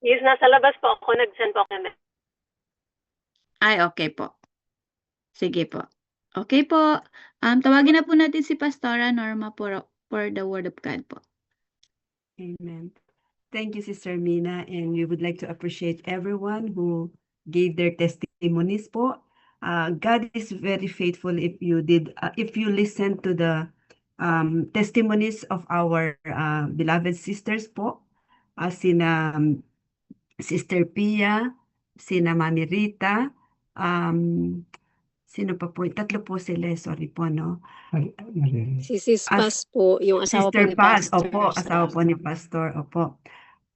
Yes, nasa labas po ako, nag-send po ako ng Ay, okay po. Sige po. Okay po. Tawagin na po natin si Pastora Norma for the Word of God po. Amen. Thank you, Sister Mina, and we would like to appreciate everyone who gave their testimonies po. God is very faithful if you listen to the testimonies of our beloved sisters po, sina Sister Pia, sina Mami Rita, sino pa po? Tatlo po sila, sorry po, no? Si Sis As Paz po, yung asawa po Sister ni Paz, Pastor. opo, asawa po ni Pastor, opo.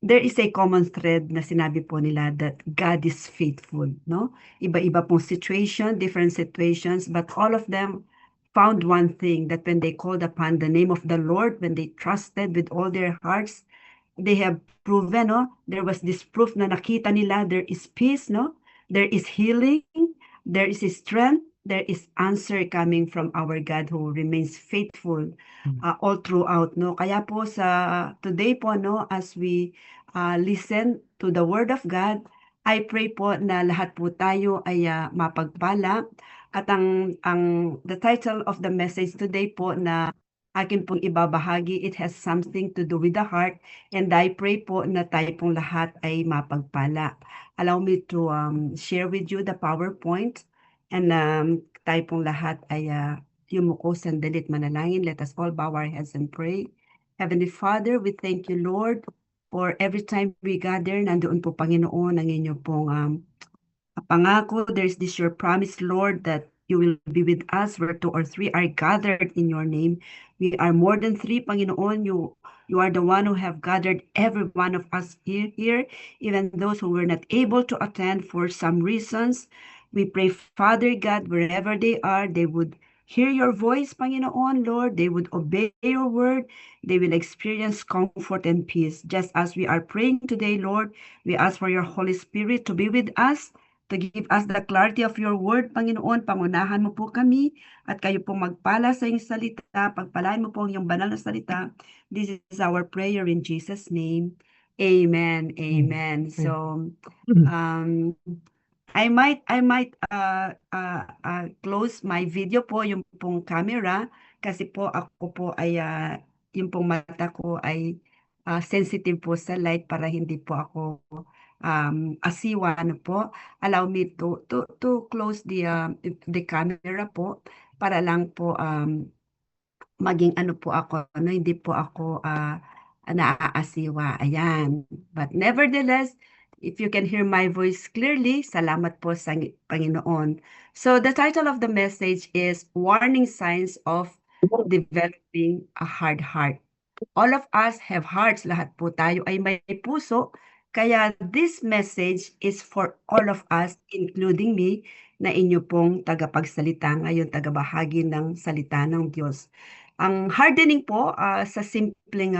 There is a common thread na sinabi po nila that God is faithful, no? Iba-iba pong situation, different situations, but all of them found one thing, that when they called upon the name of the Lord, when they trusted with all their hearts, they have proven, no? There was this proof na nakita nila, there is peace, no? There is healing, there is strength, there is answer coming from our God who remains faithful all throughout, no? Kaya po sa today po, no, as we listen to the Word of God, I pray po na lahat po tayo ay mapagpala. At the title of the message today po na akin pong ibabahagi, it has something to do with the heart, and I pray po na tayo pong lahat ay mapagpala. Allow me to share with you the PowerPoint, and tayo pong lahat ay yumuko sandali at manalangin. Let us all bow our heads and pray. Heavenly Father, we thank you, Lord, for every time we gather, nandoon po, Panginoon, ang inyo pong pangako. There's this your promise, Lord, that you will be with us where two or three are gathered in your name. We are more than three, Panginoon. You are the one who have gathered every one of us here, even those who were not able to attend for some reasons. We pray, Father God, wherever they are, they would hear your voice, Panginoon, Lord. They would obey your word. They will experience comfort and peace. Just as we are praying today, Lord, we ask for your Holy Spirit to be with us, to give us the clarity of your word, Panginoon. Pangunahan mo po kami at kayo pong magpala sa iyong salita. Pagpalain mo po ang iyong banal na salita. This is our prayer in Jesus' name. Amen. Amen. So, I might close my video po, yung pong camera, kasi po ako po ay yung pong mata ko ay sensitive po sa light para hindi po ako asiwa ano po. Allow me to close the camera po para lang po maging ano po ako, no, hindi po ako naaasiwa. Ayan. But nevertheless, if you can hear my voice clearly, salamat po sa Panginoon. So the title of the message is Warning Signs of Developing a Hard Heart. All of us have hearts, lahat po tayo ay may puso, kaya this message is for all of us, including me, na inyo pong tagapagsalita ngayon, tagabahagi ng salita ng Diyos. Ang hardening po, sa simpleng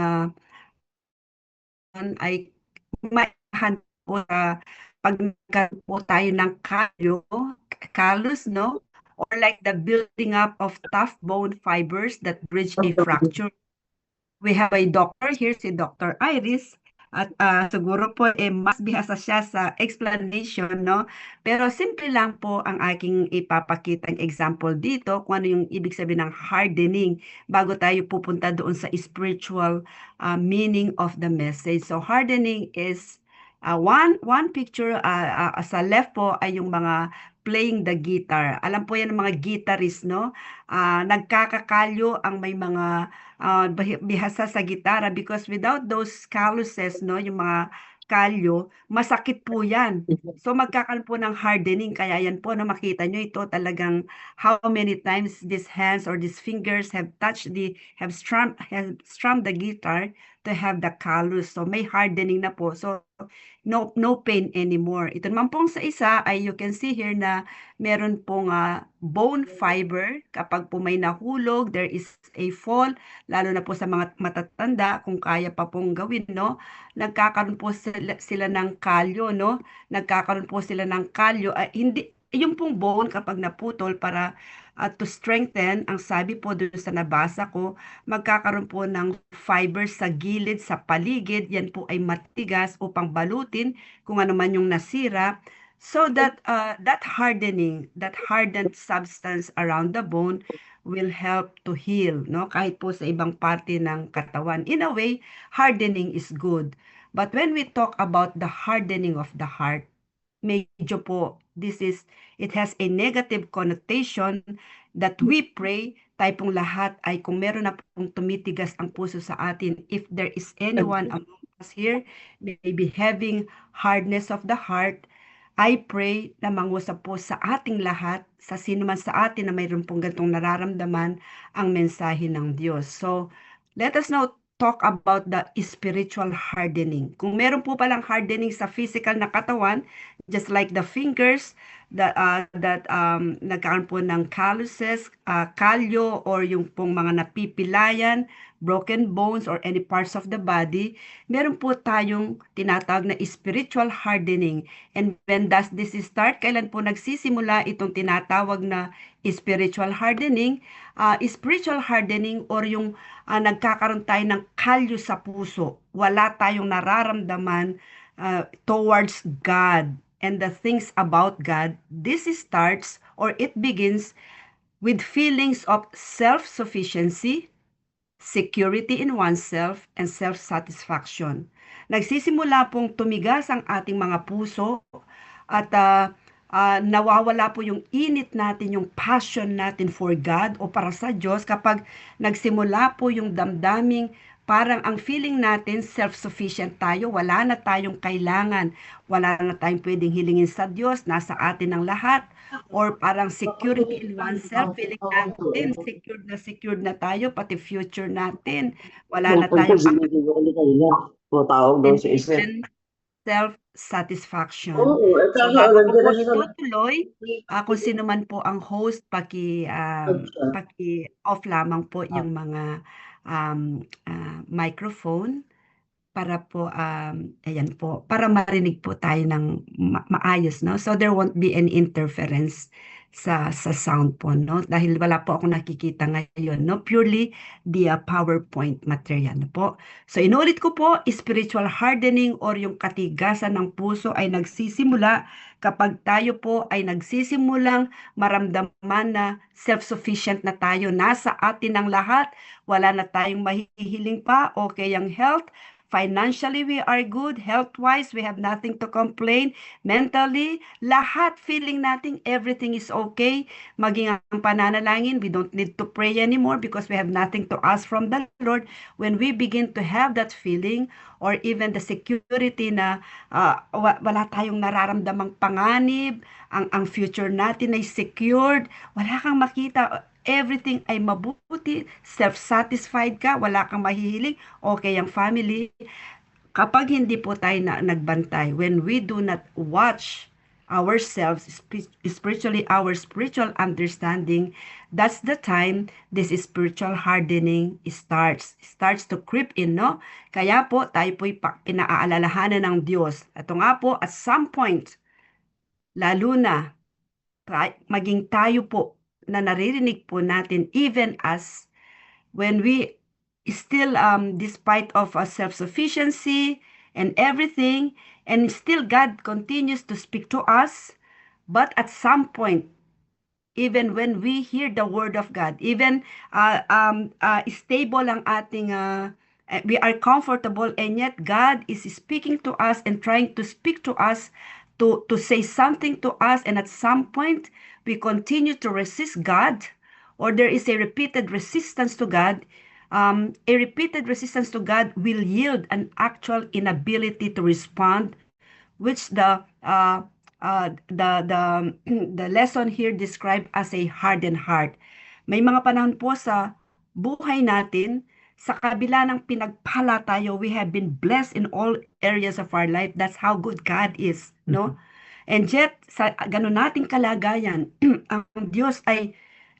ay maihan po pag nagkaroon po tayo ng callus, no? Or like the building up of tough bone fibers that bridge a fracture. We have a doctor here, si Dr. Iris, at siguro po mas bihasa siya sa explanation, no? Pero simple lang po ang aking ipapakitang example dito kung ano yung ibig sabihin ng hardening bago tayo pupunta doon sa spiritual meaning of the message. So hardening is one picture sa left po ay yung mga playing the guitar. Alam po yan ng mga guitarist, no? Nagkakakalyo ang may mga bihasa sa gitara because without those calluses, no, yung mga kalyo, masakit po yan. So magkakaroon po ng hardening, kaya yan po na makita nyo ito talagang how many times these hands or these fingers have strummed the guitar to have the callus. So may hardening na po. So no pain anymore. Ito naman pong sa isa ay you can see here na meron pong bone fiber. Kapag po may nahulog, there is a fall, lalo na po sa mga matatanda, kung kaya pa pong gawin, no? Nagkakaroon po sila ng kalyo, no? Nagkakaroon po sila ng kalyo. Hindi, yung pong bone kapag naputol para to strengthen, ang sabi po doon sa nabasa ko, magkakaroon po ng fibers sa gilid, sa paligid, yan po ay matigas upang balutin kung ano man yung nasira. So that that hardened substance around the bone will help to heal, no? Kahit po sa ibang parte ng katawan. In a way, hardening is good. But when we talk about the hardening of the heart, medyo po, it has a negative connotation that we pray, tayo pong lahat ay kung meron na pong tumitigas ang puso sa atin, if there is anyone among us here, maybe having hardness of the heart, I pray na mangusap po sa ating lahat, sa sino man sa atin na mayroon pong ganitong nararamdaman ang mensahe ng Diyos. So, let us now talk about the spiritual hardening. Kung meron po palang hardening sa physical na katawan, just like the fingers that nagkaroon po ng calluses, kalyo, or yung pong mga napipilayan, broken bones, or any parts of the body, meron po tayong tinatawag na spiritual hardening. And when does this start? Kailan po nagsisimula itong tinatawag na spiritual hardening? Spiritual hardening or yung nagkakaroon tayo ng kalyo sa puso. Wala tayong nararamdaman towards God and the things about God. This starts or it begins with feelings of self-sufficiency, security in oneself, and self-satisfaction. Nagsisimula pong tumigas ang ating mga puso at nawawala po yung init natin, yung passion natin for God o para sa Diyos kapag nagsimula po yung damdaming parang ang feeling natin self-sufficient tayo, wala na tayong kailangan, wala na tayong pwedeng hilingin sa Diyos, nasa atin ang lahat, or parang security in oneself, feeling natin secured na tayo, pati future natin, wala na tayong self-satisfaction. So bago ko po itutuloy, kung sino man po ang host, paki-off lamang po yung mga microphone para po, ayan po, para marinig po tayo ng maayos, no? So there won't be any interference sa sound po, no? Dahil wala po ako nakikita ngayon, no? Purely the PowerPoint material, no po? So inulit ko po, spiritual hardening or yung katigasan ng puso ay nagsisimula kapag tayo po ay nagsisimulang maramdaman na self-sufficient na tayo, nasa atin ang lahat, wala na tayong mahihiling pa, okay ang health, financially, we are good. Health-wise, we have nothing to complain. Mentally, lahat feeling natin everything is okay. Maging ang pananalangin, we don't need to pray anymore because we have nothing to ask from the Lord. When we begin to have that feeling or even the security na wala tayong nararamdamang panganib, ang future natin ay secured, wala kang makita, everything ay mabuti, self-satisfied ka, wala kang mahihiling, okay ang family. Kapag hindi po tayo nagbantay, when we do not watch ourselves, especially our spiritual understanding, that's the time this spiritual hardening starts to creep in, no? Kaya po, tayo po'y pinaalalahanan ng Diyos. Ito nga po, at some point, lalo na, maging tayo po, na naririnig po natin even as when we still despite of self-sufficiency and everything, and still God continues to speak to us, but at some point even when we hear the word of God, even stable ang ating we are comfortable, and yet God is speaking to us and trying to speak to us to say something to us, and at some point we continue to resist God, or there is a repeated resistance to God. A repeated resistance to God will yield an actual inability to respond, which the lesson here described as a hardened heart. May mga panahon po sa buhay natin, sa kabila ng pinagpala tayo, we have been blessed in all areas of our life. That's how good God is, no? And yet, sa ganun nating kalagayan, ang Diyos ay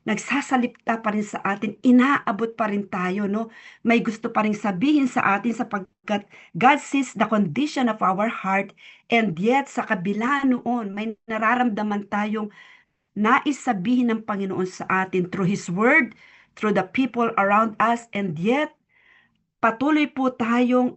nagsasalita pa rin sa atin, inaabot pa rin tayo, no? May gusto pa rin sabihin sa atin sapagkat God sees the condition of our heart, and yet sa kabila noon, may nararamdaman tayong nais sabihin ng Panginoon sa atin through His Word, through the people around us, and yet patuloy po tayong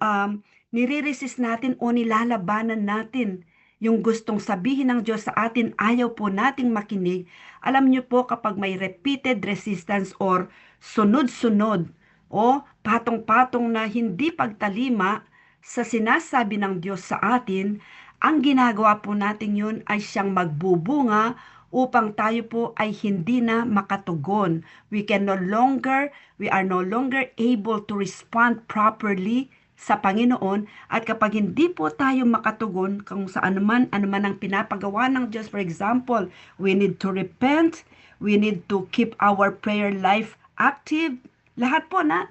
nire-resist natin o nilalabanan natin yung gustong sabihin ng Diyos sa atin, ayaw po nating makinig. Alam niyo po kapag may repeated resistance or sunod-sunod o patong-patong na hindi pagtalima sa sinasabi ng Diyos sa atin, ang ginagawa po natin yun ay siyang magbubunga upang tayo po ay hindi na makatugon. We are no longer able to respond properly sa Panginoon, at kapag hindi po tayo makatugon kung sa anuman ang pinapagawa ng Diyos, for example, we need to repent, we need to keep our prayer life active, lahat po na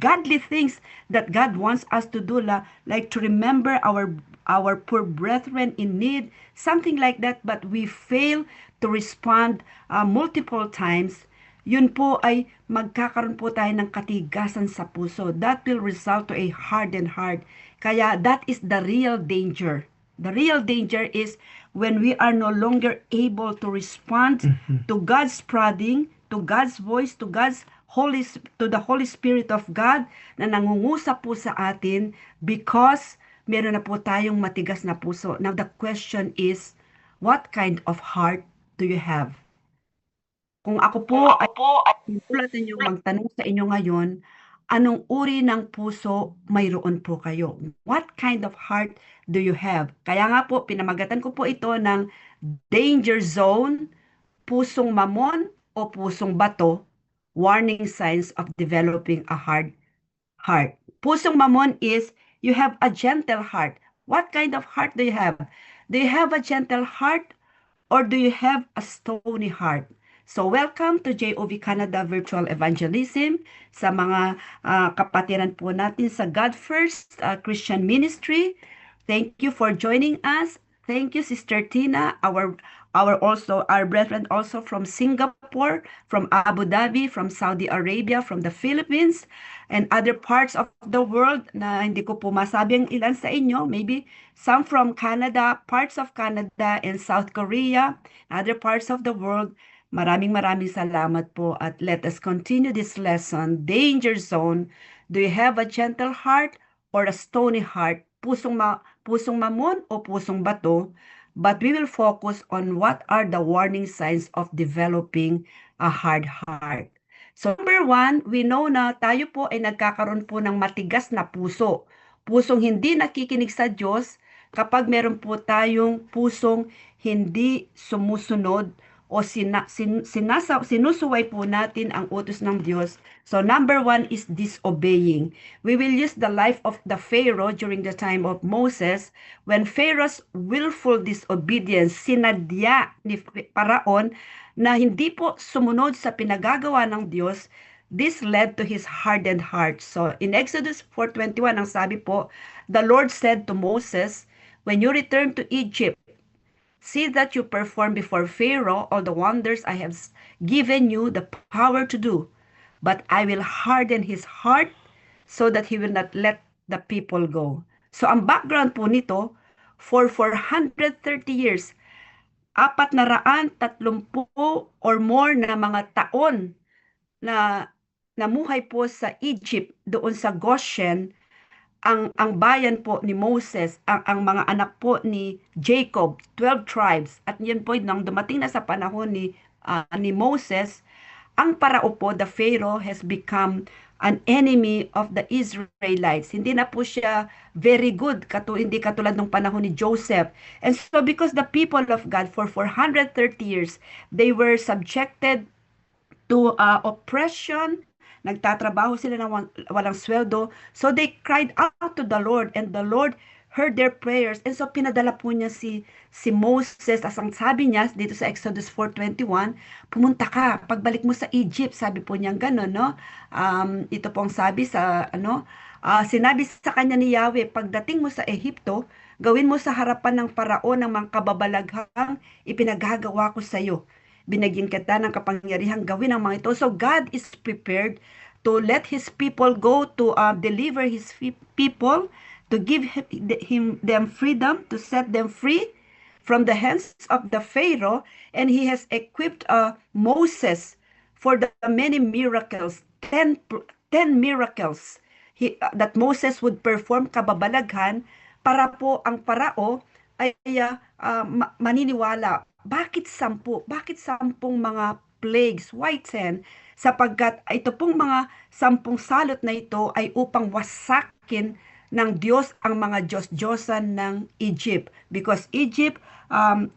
godly things that God wants us to do, like to remember our poor brethren in need, something like that, but we fail to respond multiple times, yun po ay magkakaroon po tayo ng katigasan sa puso. That will result to a hardened heart. Kaya that is the real danger. The real danger is when we are no longer able to respond to God's prodding, to God's voice, to the Holy Spirit of God na nangungusap po sa atin because meron na po tayong matigas na puso. Now the question is, what kind of heart do you have? Kung ako po ay tulad ninyo magtanong sa inyo ngayon, anong uri ng puso mayroon po kayo? What kind of heart do you have? Kaya nga po, pinamagatan ko po ito ng danger zone, pusong mamon o pusong bato, warning signs of developing a hard heart. Pusong mamon is you have a gentle heart. What kind of heart do you have? Do you have a gentle heart or do you have a stony heart? So welcome to JOV Canada Virtual Evangelism sa mga kapatiran po natin sa God First Christian Ministry. Thank you for joining us. Thank you, Sister Tina, our brethren also from Singapore, from Abu Dhabi, from Saudi Arabia, from the Philippines, and other parts of the world na hindi ko po masabi ang ilan sa inyo. Maybe some from Canada, parts of Canada and South Korea, other parts of the world. Maraming salamat po, at let us continue this lesson. Danger zone. Do you have a gentle heart or a stony heart? Pusong mamon o pusong bato? But we will focus on what are the warning signs of developing a hard heart. So number 1, we know na tayo po ay nagkakaroon po ng matigas na puso. Pusong hindi nakikinig sa Diyos kapag meron po tayong pusong hindi sumusunod o sinusuway po natin ang utos ng Diyos. So number 1 is disobeying. We will use the life of the Pharaoh during the time of Moses. When Pharaoh's willful disobedience, sinadya ni Paraon na hindi po sumunod sa pinagagawa ng Diyos, this led to his hardened heart. So in Exodus 4:21, ang sabi po, the Lord said to Moses, when you return to Egypt, see that you perform before Pharaoh all the wonders I have given you the power to do. But I will harden his heart so that he will not let the people go. So ang background po nito, for 430 years, 430 or more na mga taon na namuhay po sa Egypt, doon sa Goshen, ang bayan po ni Moses, ang mga anak po ni Jacob, 12 tribes, at yan po nang dumating na sa panahon ni Moses, ang parao po, the Pharaoh, has become an enemy of the Israelites. Hindi na po siya very good, hindi katulad ng panahon ni Joseph. And so because the people of God for 430 years, they were subjected to oppression, nagtatrabaho sila ng walang sweldo. So they cried out to the Lord, and the Lord heard their prayers. And so pinadala po niya si Moses. As ang sabi niya dito sa Exodus 4:21, pumunta ka, pagbalik mo sa Egypt, sabi po niya gano'n, no? Ito pong sabi sa sinabi sa kanya ni Yahweh, pagdating mo sa Ehipto, gawin mo sa harapan ng Paraon ng mga kababalaghang ipinagagawa ko sa iyo. binigyan kita ng kapangyarihang gawin ang mga ito. So God is prepared to let His people go to deliver His people, to give them freedom, to set them free from the hands of the Pharaoh, and He has equipped Moses for the many miracles, 10 miracles that Moses would perform, kababalaghan, para po ang parao ay maniniwala. Bakit 10? Bakit 10 mga plagues? Why 10? Sapagkat ito pong mga 10 salot na ito ay upang wasakin ng Diyos ang mga Diyos-Diyosan ng Egypt. Because Egypt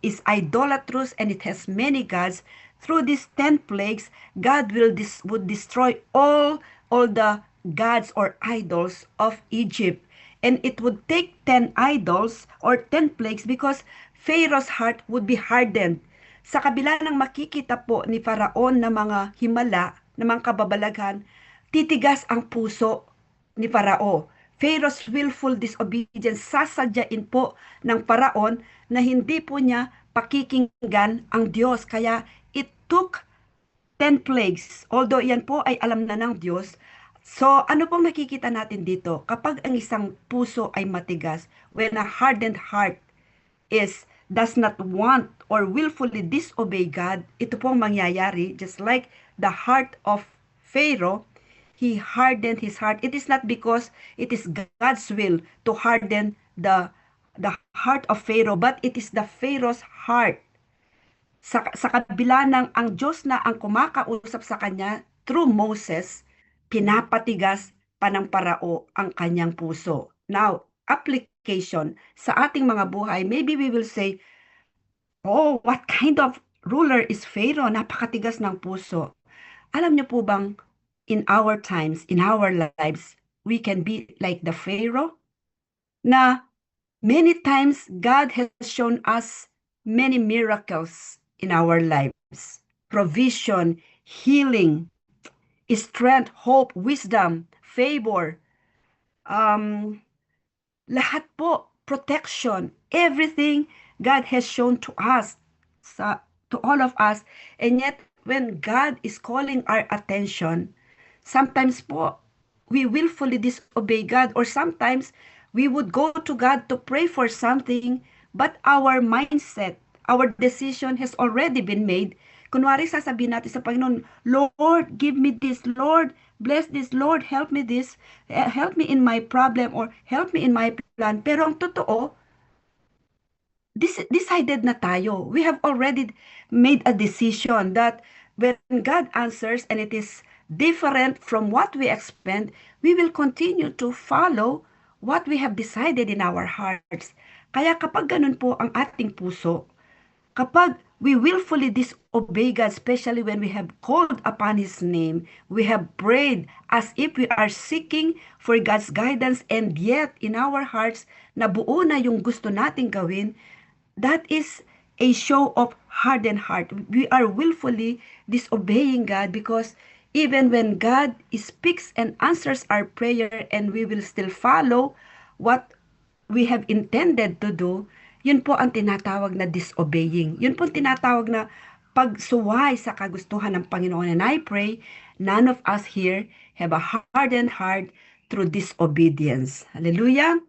is idolatrous and it has many gods. Through these 10 plagues, God would destroy all the gods or idols of Egypt. And it would take 10 idols or 10 plagues because Pharaoh's heart would be hardened. Sa kabila ng makikita po ni Faraon na mga himala, na mga kababalaghan, titigas ang puso ni Farao. Pharaoh's willful disobedience, sasadyain po ng Faraon na hindi po niya pakikinggan ang Diyos. Kaya it took 10 plagues. Although yan po ay alam na ng Diyos. So ano pong nakikita natin dito? Kapag ang isang puso ay matigas, when a hardened heart does not want or willfully disobey God, ito pong mangyayari, just like the heart of Pharaoh, he hardened his heart. It is not because it is God's will to harden the heart of Pharaoh, but it is the Pharaoh's heart. Sa kabila ng ang Diyos na ang kumakausap sa kanya through Moses, pinapatigas pa ng parao ang kanyang puso. Now, application sa ating mga buhay, maybe we will say, oh, what kind of ruler is Pharaoh? Napakatigas ng puso. Alam niyo po bang, in our times, in our lives, we can be like the Pharaoh? Na many times, God has shown us many miracles in our lives. Provision, healing, strength, hope, wisdom, favor, lahat po, protection, everything God has shown to us, to all of us. And yet, when God is calling our attention, sometimes po, we willfully disobey God, or sometimes we would go to God to pray for something, but our mindset, our decision has already been made. Kunwari, sasabihin natin sa Panginoon, Lord, give me this. Lord, bless this. Lord, help me this. Help me in my problem or help me in my plan. Pero ang totoo, decided na tayo. We have already made a decision that when God answers and it is different from what we expect, we will continue to follow what we have decided in our hearts. Kaya kapag ganun po ang ating puso, kapag we willfully disobey God, especially when we have called upon His name, we have prayed as if we are seeking for God's guidance, and yet in our hearts, nabuo na yung gusto nating gawin, that is a show of hardened heart. We are willfully disobeying God because even when God speaks and answers our prayer and we will still follow what we have intended to do, yun po ang tinatawag na disobeying. Yun po ang tinatawag na pagsuway sa kagustuhan ng Panginoon. And I pray none of us here have a hardened heart through disobedience. Hallelujah.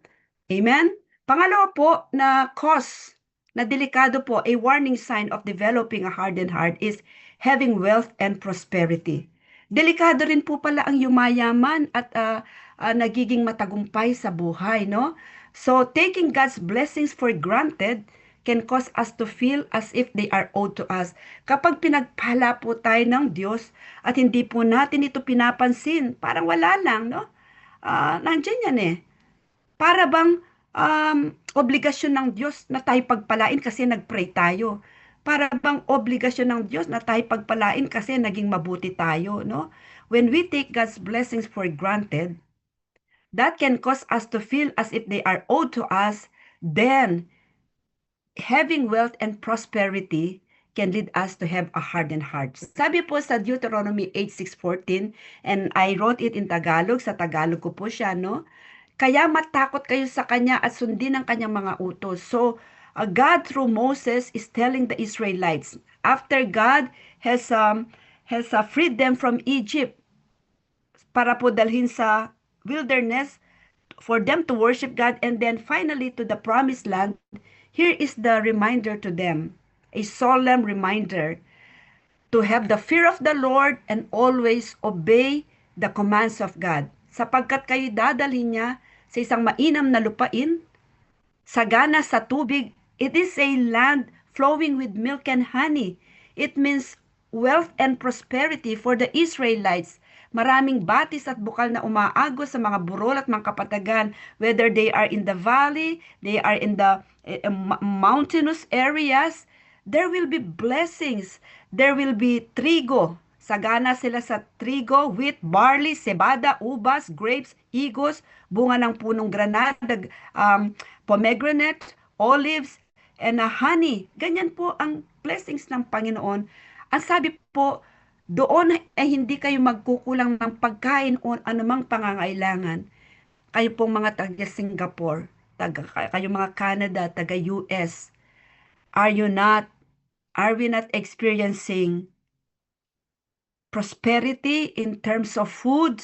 Amen. Pangalawa po na cause, na delikado po, a warning sign of developing a hardened heart is having wealth and prosperity. Delikado rin po pala ang yumayaman at nagiging matagumpay sa buhay, no? So, taking God's blessings for granted can cause us to feel as if they are owed to us. Kapag pinagpala po tayo ng Diyos at hindi po natin ito pinapansin, parang wala lang, no? Nandiyan yan eh. Para bang obligasyon ng Diyos na tayo pagpalain kasi nagpray tayo. Para bang obligasyon ng Diyos na tayo pagpalain kasi naging mabuti tayo, no? When we take God's blessings for granted, that can cause us to feel as if they are owed to us. Then, having wealth and prosperity can lead us to have a hardened heart. Sabi po sa Deuteronomy 8:6-14, and I wrote it in Tagalog, sa Tagalog ko po siya, no? Kaya matakot kayo sa Kanya at sundin ang Kanyang mga utos. So, God through Moses is telling the Israelites, After God has freed them from Egypt para po dalhin sa wilderness for them to worship God, and then finally to the promised land, here is the reminder to them, a solemn reminder to have the fear of the Lord and always obey the commands of God. Sapagkat kayo dadalhin niya sa isang mainam na lupain, sagana sa tubig. It is a land flowing with milk and honey. It means wealth and prosperity for the Israelites. Maraming batis at bukal na umaagos sa mga burol at mga kapatagan, whether they are in the valley, they are in the mountainous areas. There will be blessings. There will be trigo. Sagana sila sa trigo, wheat, barley, cebada, ubas, grapes, higos, bunga ng punong granada, pomegranate, olives, and honey. Ganyan po ang blessings ng Panginoon. Ang sabi po, doon ay hindi kayo magkukulang ng pagkain o anumang pangangailangan. Kayo pong mga taga Singapore, kayo mga Canada, taga US, are we not experiencing prosperity in terms of food?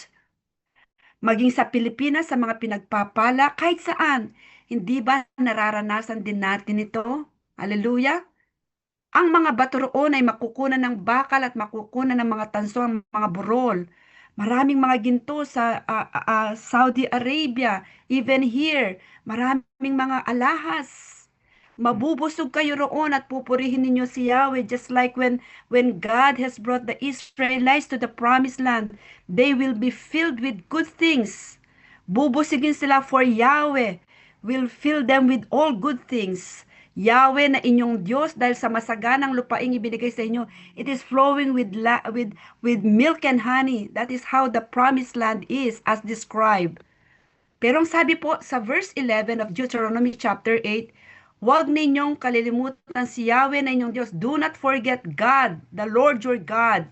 Maging sa Pilipinas, sa mga pinagpapala, kahit saan, hindi ba nararanasan din natin ito? Hallelujah! Ang mga bato roon ay makukunan ng bakal at makukunan ng mga tanso ang mga burol. Maraming mga ginto sa Saudi Arabia, even here, maraming mga alahas. Mabubusog kayo roon at pupurihin ninyo si Yahweh, just like when God has brought the Israelites to the promised land. They will be filled with good things. Bubusigin sila, for Yahweh will fill them with all good things. Yahweh na inyong Diyos, dahil sa masaganang lupaing ibinigay sa inyo, it is flowing with milk and honey. That is how the promised land is as described. Pero ang sabi po sa verse 11 of Deuteronomy chapter 8, huwag ninyong kalilimutan si Yahweh na inyong Diyos. Do not forget God, the Lord your God.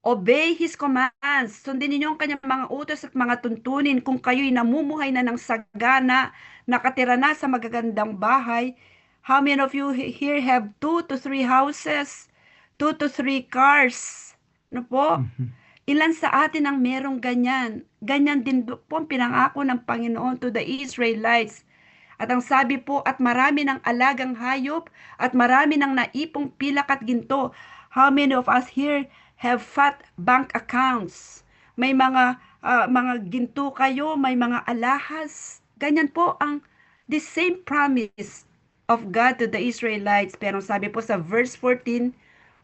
Obey His commands. Sundin ninyo ang kanyang mga utos at mga tuntunin. Kung kayo'y namumuhay na ng sagana, nakatira na sa magagandang bahay. How many of you here have 2 to 3 houses? 2 to 3 cars? Ano po? Ilan sa atin ang merong ganyan? Ganyan din po ang pinangako ng Panginoon to the Israelites. At ang sabi po, at marami ng alagang hayop, at marami ng naipong pilak at ginto. How many of us here have fat bank accounts? May mga ginto kayo, may mga alahas. Ganyan po ang the same promise of God to the Israelites. Pero sabi po sa verse 14,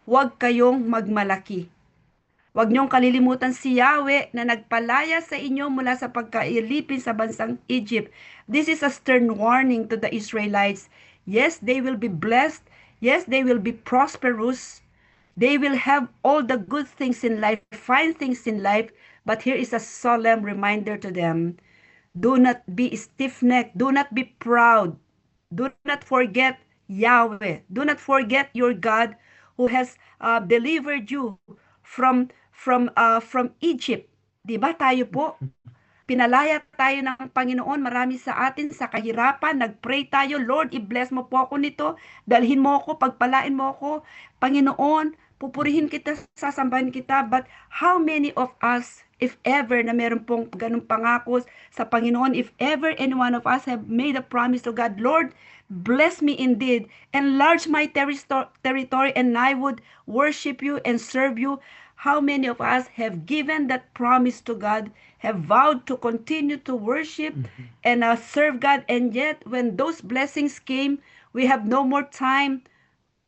huwag kayong magmalaki. Huwag niyong kalilimutan si Yahweh na nagpalaya sa inyo mula sa pagkailipin sa bansang Egypt. This is a stern warning to the Israelites. Yes, they will be blessed. Yes, they will be prosperous. They will have all the good things in life, fine things in life. But here is a solemn reminder to them. Do not be stiff-necked. Do not be proud. Do not forget Yahweh. Do not forget your God who has delivered you from Egypt. Diba tayo po? Pinalaya tayo ng Panginoon, marami sa atin sa kahirapan, nagpray tayo, Lord, i-bless mo po ako nito, dalhin mo ako, pagpalain mo ako, Panginoon, pupurihin kita, sasambahin kita. But how many of us, if ever na meron pong ganung pangako sa Panginoon, if ever any one of us have made a promise to God, Lord, bless me indeed, enlarge my territory, and I would worship you and serve you. How many of us have given that promise to God, have vowed to continue to worship and serve God, and yet when those blessings came, we have no more time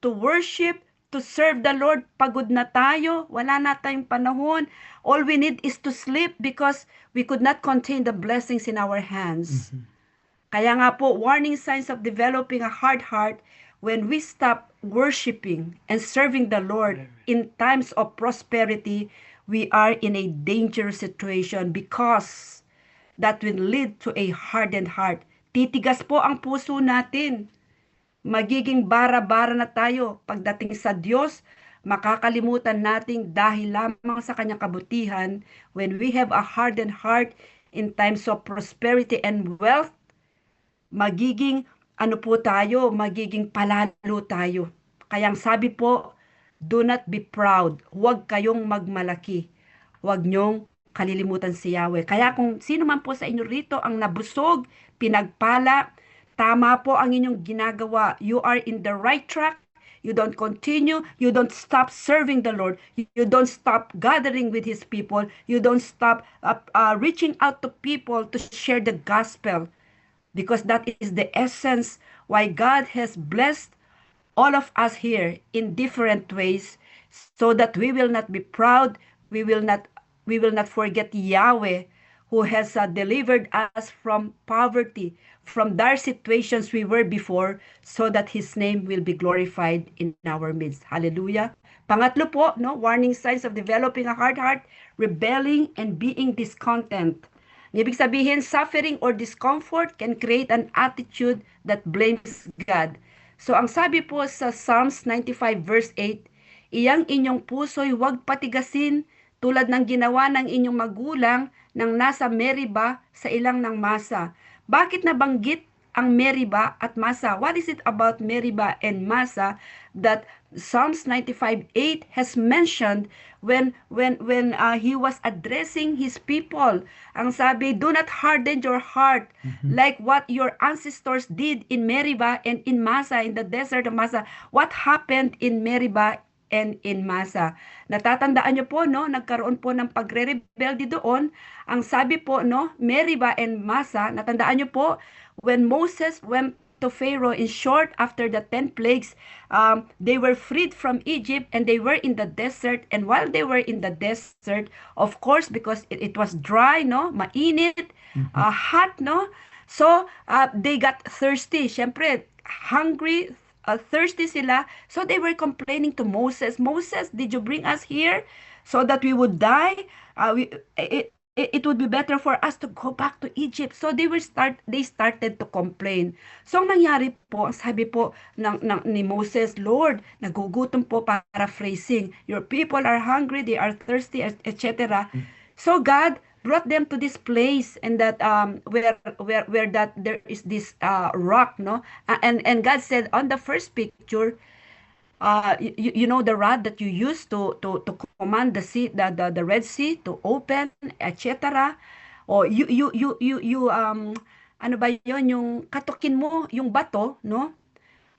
to worship, to serve the Lord. Pagod na tayo, wala na tayong panahon. All we need is to sleep because we could not contain the blessings in our hands. Kaya nga po, warning signs of developing a hard heart when we stop worshiping and serving the Lord in times of prosperity. We are in a dangerous situation because that will lead to a hardened heart. Titigas po ang puso natin. Magiging bara-bara na tayo. Pagdating sa Diyos, makakalimutan natin dahil lamang sa kanyang kabutihan. When we have a hardened heart in times of prosperity and wealth, magiging ano po tayo, magiging palalo tayo. Kaya ang sabi po, do not be proud. Huwag kayong magmalaki. Huwag niyong kalilimutan si Yahweh. Kaya kung sino man po sa inyo rito ang nabusog, pinagpala, tama po ang inyong ginagawa. You are in the right track. You don't continue. You don't stop serving the Lord. You don't stop gathering with His people. You don't stop reaching out to people to share the gospel. Because that is the essence why God has blessed all of us here in different ways, so that we will not be proud, we will not forget Yahweh, who has delivered us from poverty, from dire situations we were before, so that His name will be glorified in our midst. Hallelujah. Pangatlo po, no, warning signs of developing a hard heart, rebelling and being discontent. Ibig sabihin, suffering or discomfort can create an attitude that blames God. So ang sabi po sa Psalms 95 verse 8, iyang inyong puso'y huwag patigasin tulad ng ginawa ng inyong magulang nang nasa Meriba sa ilang ng Masa. Bakit nabanggit ang Meriba at Masa? What is it about Meriba and Masa that Psalms 95:8 has mentioned when he was addressing his people? Ang sabi, do not harden your heart like what your ancestors did in Meriba and in Masa, in the desert of Masa. What happened in Meriba and in Masa? Natatandaan nyo po, no? Nagkaroon po ng pagre-rebelde doon. Ang sabi po, no? Meriba and Masa, natandaan nyo po, when Moses went to Pharaoh, in short, after the 10 plagues, they were freed from Egypt and they were in the desert. And while they were in the desert, of course, because it was dry, no? Mainit, hot, no? So, they got thirsty. Siyempre, hungry, thirsty sila. So, they were complaining to Moses, Moses, did you bring us here so that we would die? It would be better for us to go back to Egypt. So they started to complain. So ang nangyari po, sabi po ni Moses, Lord, nagugutom po, paraphrasing, your people are hungry, they are thirsty, etc. So God brought them to this place, and that where that there is this rock, no? And God said on the first picture, you know the rod that you use to command the sea, the Red Sea to open, etc. O you ano ba yon, yung katukin mo yung bato, no?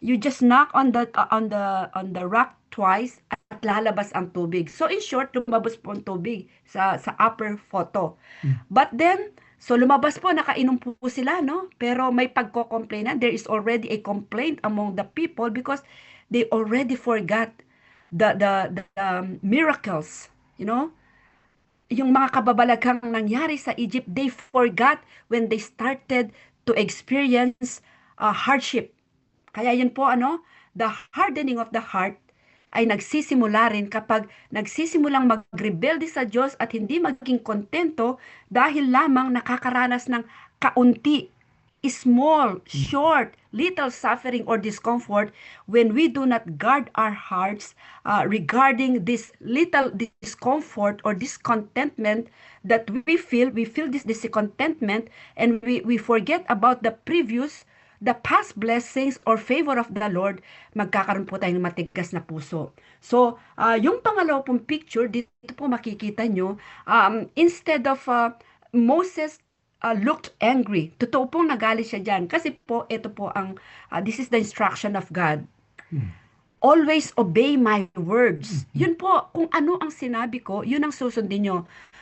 You just knock on the rock twice at lalabas ang tubig. So in short, lumabas po ang tubig sa upper photo. But then, so lumabas po, nakainom po sila, no? Pero may pagko-complainan. There is already a complaint among the people because they already forgot the miracles, you know? Yung mga kababalaghang nangyari sa Egypt, they forgot when they started to experience hardship. Kaya yun po, ano, the hardening of the heart ay nagsisimula rin kapag nagsisimulang magrebelde sa Diyos at hindi maging kontento dahil lamang nakakaranas ng kaunti, small, short, little suffering or discomfort when we do not guard our hearts regarding this little discomfort or discontentment that we feel this discontentment, and we forget about the past blessings or favor of the Lord, magkakaroon po tayong matigas na puso. So, yung pangalawa pong picture, dito po makikita nyo, instead of Moses looked angry. Totoo pong nagalit siya dyan. Kasi po, ito po ang, this is the instruction of God. Always obey my words. Yun po, kung ano ang sinabi ko, yun ang susundin nyo.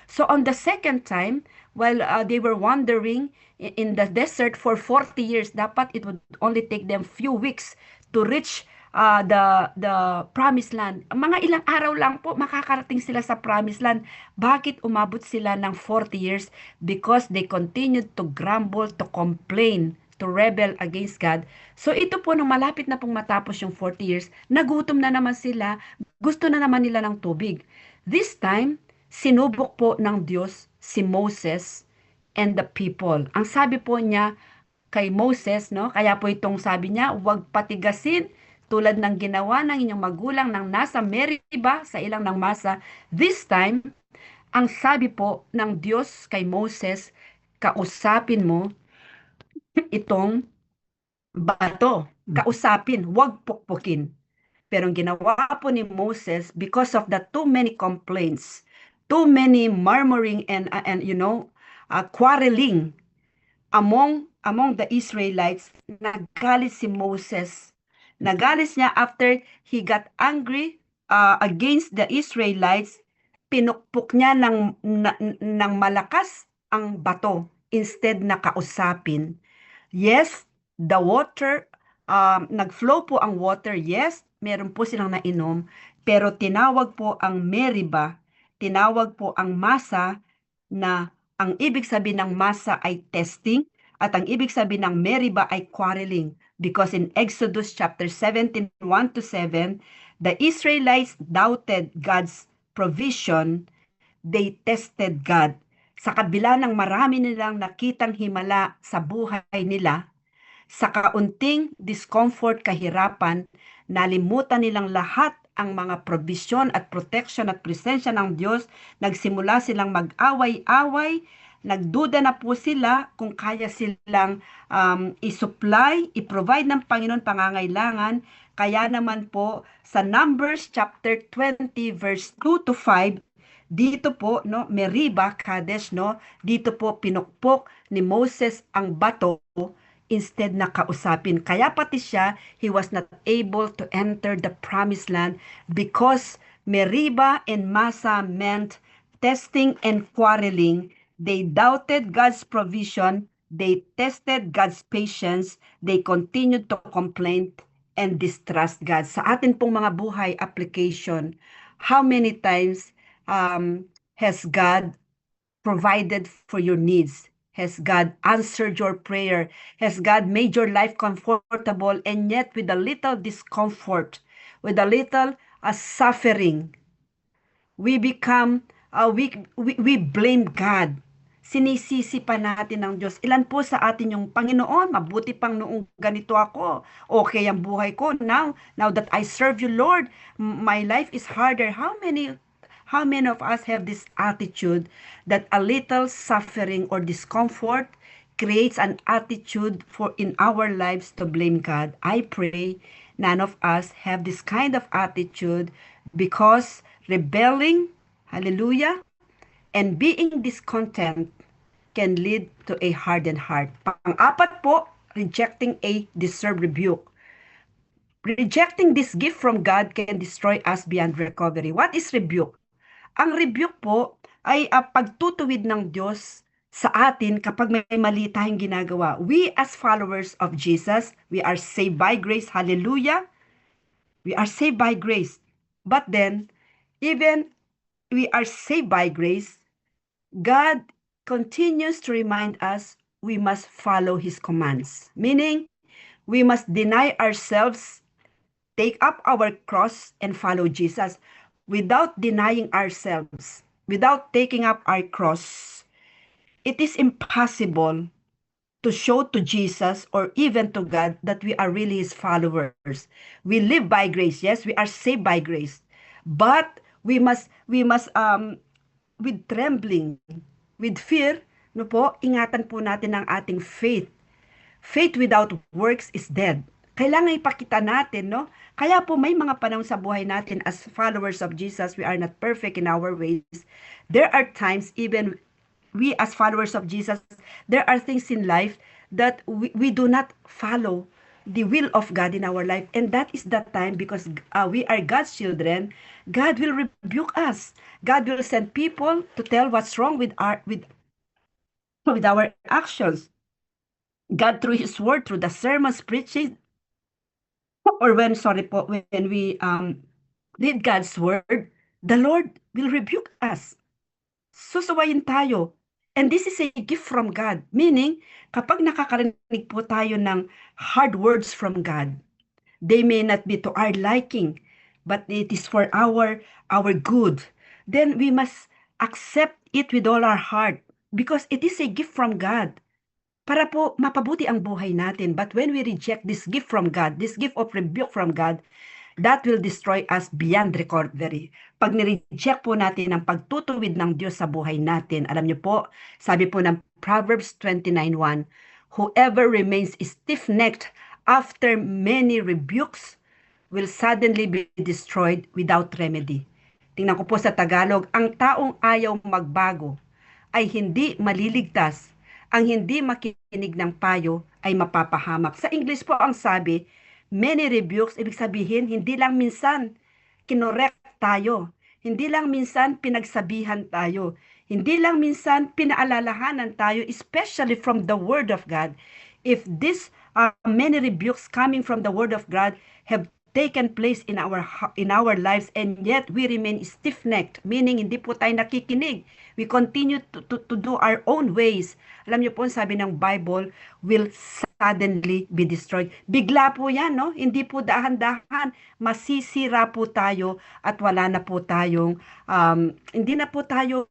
So on the second time, while they were wandering in the desert for 40 years, dapat it would only take them few weeks to reach the promised land. Mga ilang araw lang po makakarating sila sa promised land. Bakit umabot sila ng 40 years? Because they continued to grumble, to complain, to rebel against God. So ito po, nung malapit na pong matapos yung 40 years, nagutom na naman sila, gusto na naman nila ng tubig. This time, sinubok po ng Diyos si Moses and the people. Ang sabi po niya kay Moses, no? Kaya po itong sabi niya, huwag patigasin tulad ng ginawa ng inyong magulang nang nasa Meriba sa ilang ng Masa. This time, ang sabi po ng Diyos kay Moses, kausapin mo itong bato, kausapin, huwag pukpukin. Pero ang ginawa po ni Moses, because of the too many complaints, too many murmuring and quarreling among the Israelites, nagalit si Moses. Nagalit niya after he got angry against the Israelites, pinukpok niya ng malakas ang bato instead na kausapin. Yes, the water, nag-flow po ang water. Yes, meron po silang nainom. Pero tinawag po ang Meriba, tinawag po ang masa na ang ibig sabihin ng masa ay testing at ang ibig sabihin ng Meriba ay quarreling. Because in Exodus chapter 17, 1-7, the Israelites doubted God's provision. They tested God. Sa kabila ng marami nilang nakitang himala sa buhay nila, sa kaunting discomfort, kahirapan, nalimutan nilang lahat ang mga provision at protection at presensya ng Diyos. Nagsimula silang mag-away-away, nagduda na po sila kung kaya silang i-supply, i-provide ng Panginoon pangangailangan. Kaya naman po sa Numbers chapter 20 verse 2-5, dito po, no, Meriba, Kadesh, no, dito po pinukpok ni Moses ang bato instead na kausapin. Kaya pati siya, he was not able to enter the promised land because Meriba and Masa meant testing and quarreling. They doubted God's provision. They tested God's patience. They continued to complain and distrust God. Sa atin pong mga buhay application, how many times has God provided for your needs? Has God answered your prayer? Has God made your life comfortable, and yet with a little discomfort, with a little suffering, we become, we blame God. Sinisisi pa natin ng Diyos. Ilan po sa atin yung Panginoon, mabuti pang noong ganito ako. Okay ang buhay ko. Now that I serve you, Lord, my life is harder. How many of us have this attitude that a little suffering or discomfort creates an attitude in our lives to blame God? I pray none of us have this kind of attitude, because rebelling, hallelujah, and being discontent can lead to a hardened heart. Pang-apat po, rejecting a deserved rebuke. Rejecting this gift from God can destroy us beyond recovery. What is rebuke? Ang rebuke po ay pagtutuwid ng Diyos sa atin kapag may mali tayong ginagawa. We as followers of Jesus, we are saved by grace. Hallelujah! We are saved by grace. But then, even we are saved by grace, God continues to remind us we must follow His commands. Meaning, we must deny ourselves, take up our cross, and follow Jesus. Without denying ourselves, without taking up our cross, it is impossible to show to Jesus or even to God that we are really His followers. We live by grace. Yes, we are saved by grace. But we must with trembling, with fear, no po, ingatan po natin ang ating faith. Faith without works is dead. Kailangan ipakita natin, no? Kaya po may mga panahon sa buhay natin as followers of Jesus, we are not perfect in our ways. There are times, even we as followers of Jesus, there are things in life that we do not follow the will of God in our life. And that is that time, because we are God's children, God will rebuke us. God will send people to tell what's wrong with our actions. God, through His word, through the sermons, preaching, or when we read God's word, the Lord will rebuke us. Susuwayin tayo. And this is a gift from God. Meaning, kapag nakakarinig po tayo ng hard words from God, they may not be to our liking, but it is for our good. Then we must accept it with all our heart, because it is a gift from God, para po mapabuti ang buhay natin. But when we reject this gift from God, this gift of rebuke from God, that will destroy us beyond recovery. Pag nireject po natin ang pagtutuwid ng Diyos sa buhay natin, alam niyo po, sabi po ng Proverbs 29:1, whoever remains stiff-necked after many rebukes, will suddenly be destroyed without remedy. Tingnan ko po sa Tagalog, ang taong ayaw magbago ay hindi maliligtas. Ang hindi makinig ng payo ay mapapahamak. Sa English po ang sabi, many rebukes, ibig sabihin, hindi lang minsan kinorek tayo. Hindi lang minsan pinagsabihan tayo. Hindi lang minsan pinaalalahanan tayo, especially from the Word of God. If this many rebukes coming from the Word of God have taken place in our lives, and yet we remain stiff-necked, meaning hindi po tayo nakikinig. We continue to do our own ways. Alam niyo po, sabi ng Bible, will suddenly be destroyed. Bigla po yan, no? Hindi po dahan-dahan. Masisira po tayo at wala na po tayong, hindi na po tayo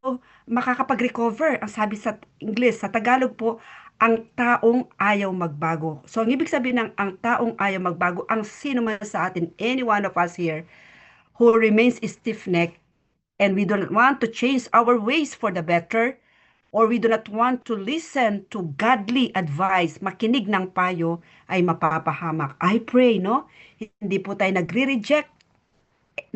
makakapag-recover. Ang sabi sa English, sa Tagalog po, ang taong ayaw magbago. So, ang ibig sabihin ng ang taong ayaw magbago, ang sino man sa atin, any one of us here, who remains stiff-necked, and we don't want to change our ways for the better, or we do not want to listen to godly advice, makinig ng payo, ay mapapahamak. I pray, no? Hindi po tayo nagre-reject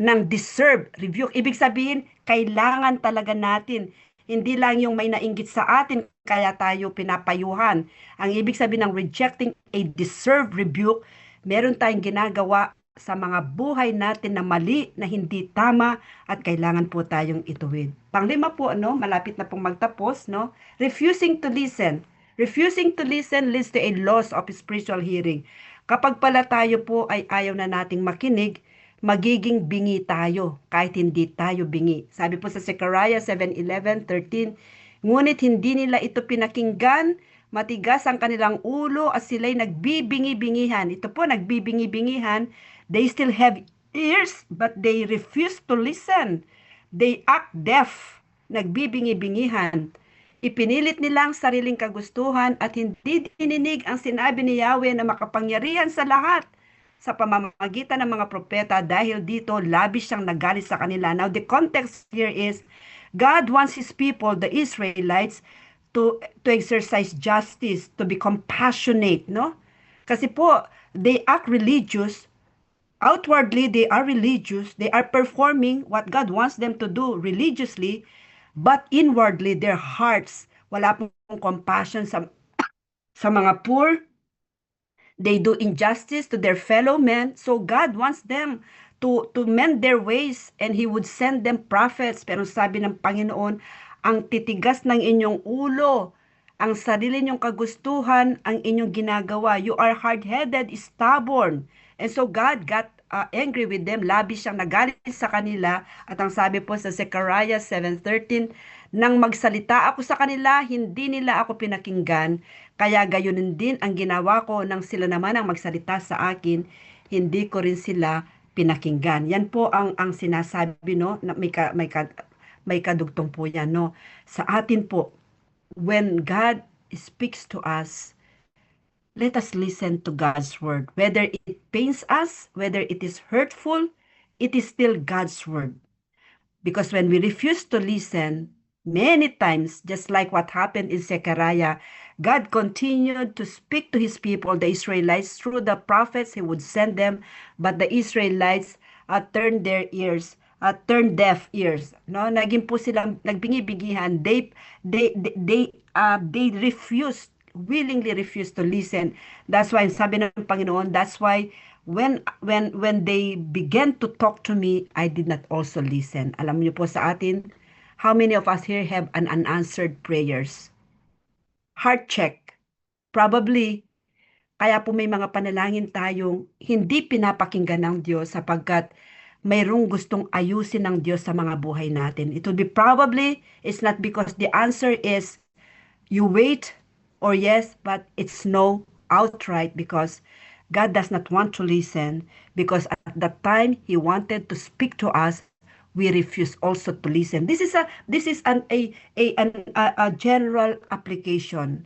ng deserved rebuke. Ibig sabihin, kailangan talaga natin. Hindi lang yung may nainggit sa atin, kaya tayo pinapayuhan. Ang ibig sabihin ng rejecting a deserved rebuke, meron tayong ginagawa sa mga buhay natin na mali, na hindi tama, at kailangan po tayong ituwid. Panglima po, no, malapit na pong magtapos, no, refusing to listen. Refusing to listen leads to a loss of spiritual hearing. Kapag pala tayo po ay ayaw na nating makinig, magiging bingi tayo kahit hindi tayo bingi. Sabi po sa Zechariah 7:11-13, ngunit hindi nila ito pinakinggan, matigas ang kanilang ulo at sila'y nagbibingi-bingihan. Ito po, nagbibingi-bingihan. They still have ears, but they refuse to listen. They act deaf, nagbibingi-bingihan. Ipinilit nilang sariling kagustuhan at hindi dininig ang sinabi ni Yahweh na makapangyarihan sa lahat sa pamamagitan ng mga propeta. Dahil dito, labis siyang nagalit sa kanila. Now, the context here is, God wants His people, the Israelites, to exercise justice, to be compassionate, no? Kasi po, they act religious. Outwardly, they are religious. They are performing what God wants them to do religiously, but inwardly, their hearts, wala pong compassion sa mga poor. They do injustice to their fellow men. So God wants them to mend their ways, and He would send them prophets. Pero sabi ng Panginoon, ang titigas ng inyong ulo, ang sarili nyong kagustuhan, ang inyong ginagawa. You are hard-headed, stubborn. And so God got angry with them. Labis siyang nagalit sa kanila. At ang sabi po sa Zechariah 7:13, nang magsalita ako sa kanila, hindi nila ako pinakinggan. Kaya gayunin din ang ginawa ko nang sila naman ang magsalita sa akin, hindi ko rin sila pinakinggan. Yan po ang sinasabi, no, na may kadugtong po yan, no. Sa atin po, when God speaks to us, let us listen to God's word. Whether it pains us, whether it is hurtful, it is still God's word. Because when we refuse to listen, many times, just like what happened in Zechariah, God continued to speak to His people, the Israelites, through the prophets He would send them, but the Israelites turned their ears, turned deaf ears. No, naging po silang nagbingi-bingihan. They refused, willingly refused to listen. That's why sabi ng Panginoon, that's why when they began to talk to me, I did not also listen. Alam niyo po sa atin, how many of us here have an unanswered prayers? Heart check. Probably, kaya po may mga panalangin tayong hindi pinapakinggan ng Diyos sapagkat mayroong gustong ayusin ng Diyos sa mga buhay natin. It will be probably, it's not because the answer is you wait or yes, but it's no outright because God does not want to listen, because at that time He wanted to speak to us, we refuse also to listen. This is a general application.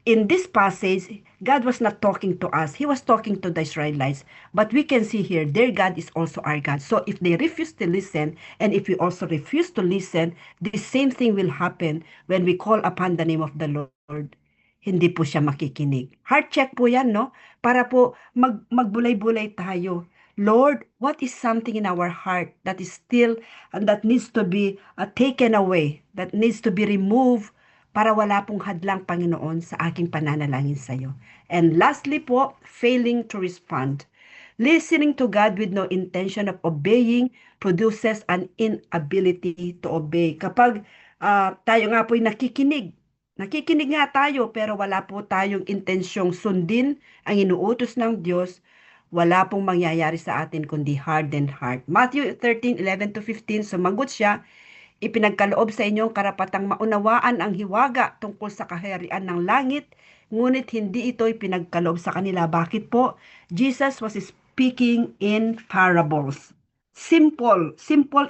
In this passage, God was not talking to us. He was talking to the Israelites. But we can see here, their God is also our God. So if they refuse to listen, and if we also refuse to listen, the same thing will happen when we call upon the name of the Lord. hindi po siya makikinig. Heart check po yan, no? Para po magbulay-bulay tayo. Lord, what is something in our heart that is still and that needs to be taken away, that needs to be removed para wala pong hadlang, Panginoon, sa aking pananalangin sa iyo. And lastly po, failing to respond. Listening to God with no intention of obeying produces an inability to obey. Kapag tayo nga po'y nakikinig nga tayo pero wala po tayong intensyong sundin ang inuutos ng Diyos, wala pong mangyayari sa atin kundi hardened heart. Matthew 13:11-15, sumagot siya, ipinagkaloob sa inyong karapatang maunawaan ang hiwaga tungkol sa kaharian ng langit, ngunit hindi ito'y pinagkaloob sa kanila. Bakit po? Jesus was speaking in parables. Simple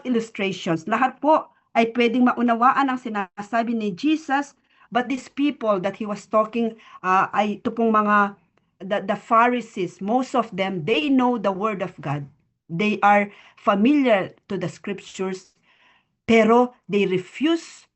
illustrations. Lahat po ay pwedeng maunawaan ang sinasabi ni Jesus, but these people that he was talking, ay ito pong mga, the Pharisees, most of them, they know the Word of God. They are familiar to the Scriptures, pero they refuse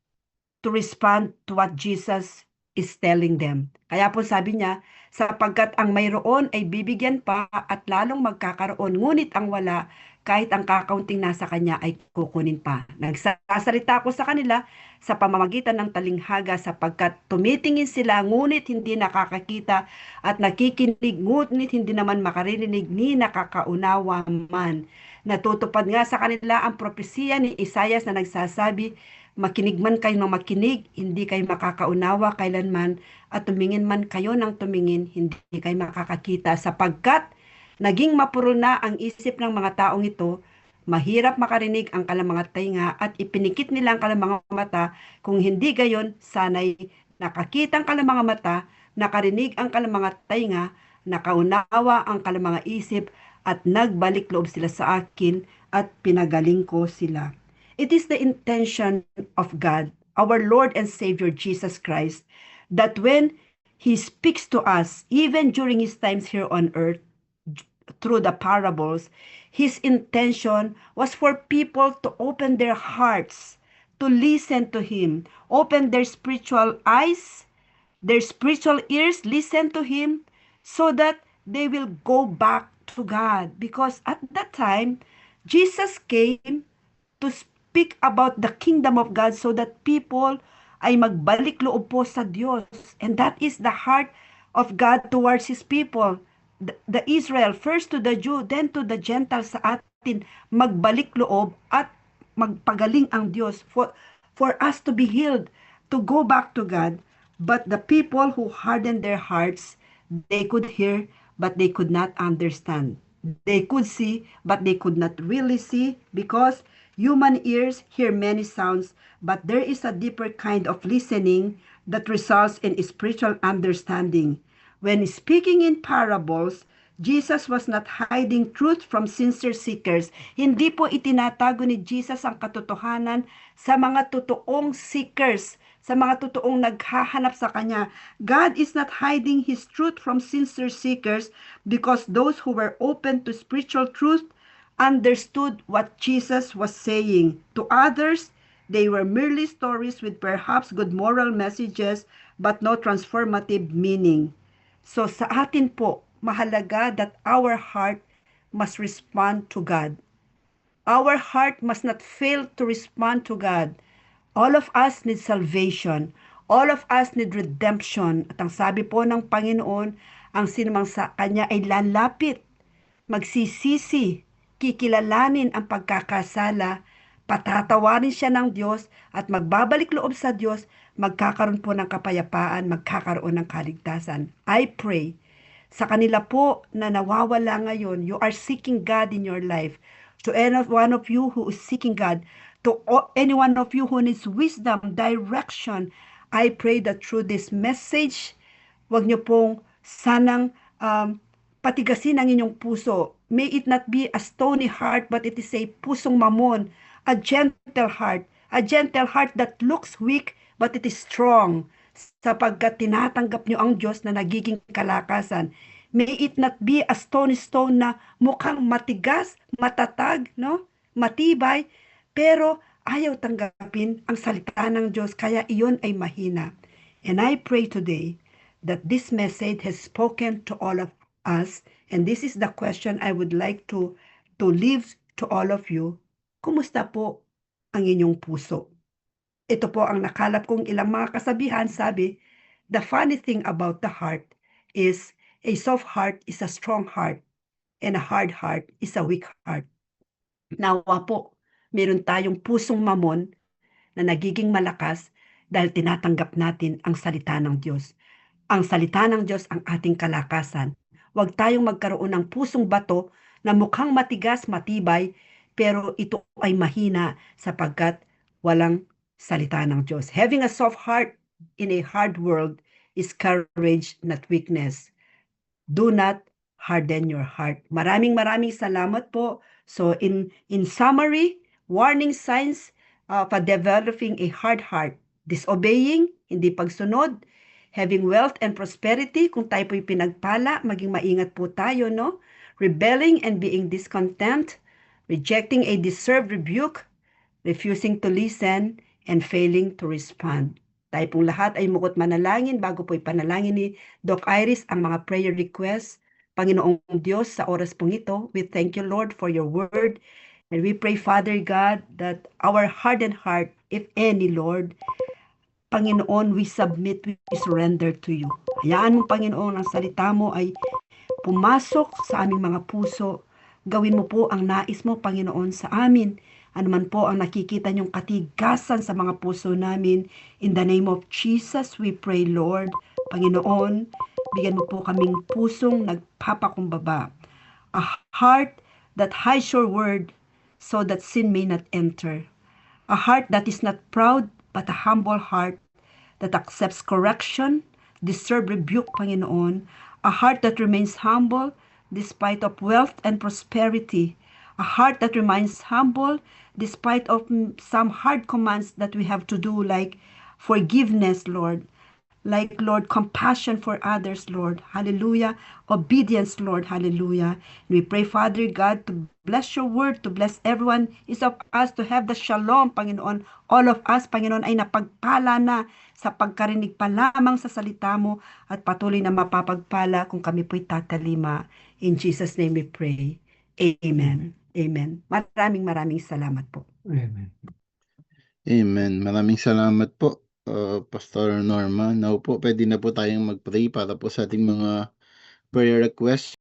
to respond to what Jesus is telling them. Kaya po sabi niya, sapagkat ang mayroon ay bibigyan pa at lalong magkakaroon, ngunit ang wala, kahit ang kakaunting nasa kanya ay kukunin pa. Nagsasalita ako sa kanila sa pamamagitan ng talinghaga sapagkat tumitingin sila ngunit hindi nakakakita at nakikinig ngunit hindi naman makaririnig ni nakakaunawa man. Natutupad nga sa kanila ang propesiya ni Isaias na nagsasabi, makinig man kayo ng makinig, hindi kayo makakaunawa kailanman, at tumingin man kayo ng tumingin, hindi kayo makakakita sapagkat naging mapuro na ang isip ng mga taong ito, mahirap makarinig ang kanilang mga tainga at ipinikit nila ang kanilang mga mata, kung hindi gayon, sana'y nakakita ang kanilang mga mata, nakarinig ang kanilang mga tainga, nakaunawa ang kanilang mga isip, at nagbalik loob sila sa akin at pinagaling ko sila. It is the intention of God, our Lord and Savior Jesus Christ, that when He speaks to us, even during His times here on earth, through the parables, His intention was for people to open their hearts, to listen to Him, open their spiritual eyes, their spiritual ears, listen to Him, so that they will go back to God. Because at that time, Jesus came to speak about the kingdom of God so that people ay magbalik loob po sa Diyos. And that is the heart of God towards His people. The Israel, first to the Jew, then to the Gentiles sa atin, magbalik loob at magpagaling ang Diyos for us to be healed, to go back to God. But the people who hardened their hearts, they could hear, but they could not understand. They could see, but they could not really see, because human ears hear many sounds, but there is a deeper kind of listening that results in spiritual understanding. When speaking in parables, Jesus was not hiding truth from sincere seekers. Hindi po itinatago ni Jesus ang katotohanan sa mga totoong seekers, sa mga totoong naghahanap sa Kanya. God is not hiding His truth from sincere seekers, because those who were open to spiritual truth understood what Jesus was saying. To others, they were merely stories with perhaps good moral messages, but no transformative meaning. So sa atin po, mahalaga that our heart must respond to God. Our heart must not fail to respond to God. All of us need salvation. All of us need redemption. At ang sabi po ng Panginoon, ang sinumang sa Kanya ay lalapit, magsisisi, kikilalanin ang pagkakasala, patatawarin siya ng Diyos at magbabalik loob sa Diyos, magkakaroon po ng kapayapaan, magkakaroon ng kaligtasan. I pray sa kanila po na nawawala ngayon, you are seeking God in your life. To any one of you who is seeking God, to any one of you who needs wisdom, direction, I pray that through this message, wag niyo pong sanang patigasin ang inyong puso. May it not be a stony heart, but it is a pusong mamon, a gentle heart that looks weak, but it is strong, sapagkat tinatanggap nyo ang Diyos na nagiging kalakasan. May it not be a stony stone na mukhang matigas, matatag, no? Matibay, pero ayaw tanggapin ang salita ng Diyos, kaya iyon ay mahina. And I pray today that this message has spoken to all of us. And this is the question I would like to leave to all of you. Kumusta po ang inyong puso? Ito po ang nakalap kong ilang mga kasabihan. Sabi, the funny thing about the heart is a soft heart is a strong heart and a hard heart is a weak heart. Nawa po, meron tayong pusong mamon na nagiging malakas dahil tinatanggap natin ang salita ng Diyos. Ang salita ng Diyos ang ating kalakasan. Huwag tayong magkaroon ng pusong bato na mukhang matigas, matibay, pero ito ay mahina sapagkat walang salita ng Diyos. Having a soft heart in a hard world is courage, not weakness. Do not harden your heart. Maraming salamat po. So in summary, warning signs of developing a hard heart. Disobeying, hindi pagsunod. Having wealth and prosperity, kung tayo po'y pinagpala, maging maingat po tayo, no? Rebelling and being discontent, rejecting a deserved rebuke, refusing to listen, and failing to respond. Tayo pong lahat ay mukot manalangin bago po'y panalangin ni Doc Iris ang mga prayer requests. Panginoong Diyos, sa oras pong ito, we thank you, Lord, for your word. And we pray, Father God, that our hardened heart, if any, Lord, Panginoon, we submit, we surrender to you. Hayaan mo, Panginoon, ang salita mo ay pumasok sa aming mga puso. Gawin mo po ang nais mo, Panginoon, sa amin. Ano man po ang nakikita niyong katigasan sa mga puso namin. In the name of Jesus, we pray, Lord. Panginoon, bigyan mo po kaming pusong nagpapakumbaba. A heart that hides your word so that sin may not enter. A heart that is not proud, but a humble heart that accepts correction, deserve rebuke, Panginoon. A heart that remains humble despite of wealth and prosperity. A heart that remains humble despite of some hard commands that we have to do, like forgiveness, Lord. Like, Lord, compassion for others, Lord. Hallelujah. Obedience, Lord. Hallelujah. And we pray, Father God, to bless your word, to bless everyone is of us, to have the shalom, Panginoon. All of us, Panginoon, ay napagpala na sa pagkarinig pa lamang sa salita mo at patuloy na mapapagpala kung kami po'y tatalima. In Jesus' name we pray. Amen. Amen. Maraming salamat po. Amen. Amen. Maraming salamat po, Pastor Norma. Now po, pwede na po tayong mag-pray para po sa ating mga prayer requests.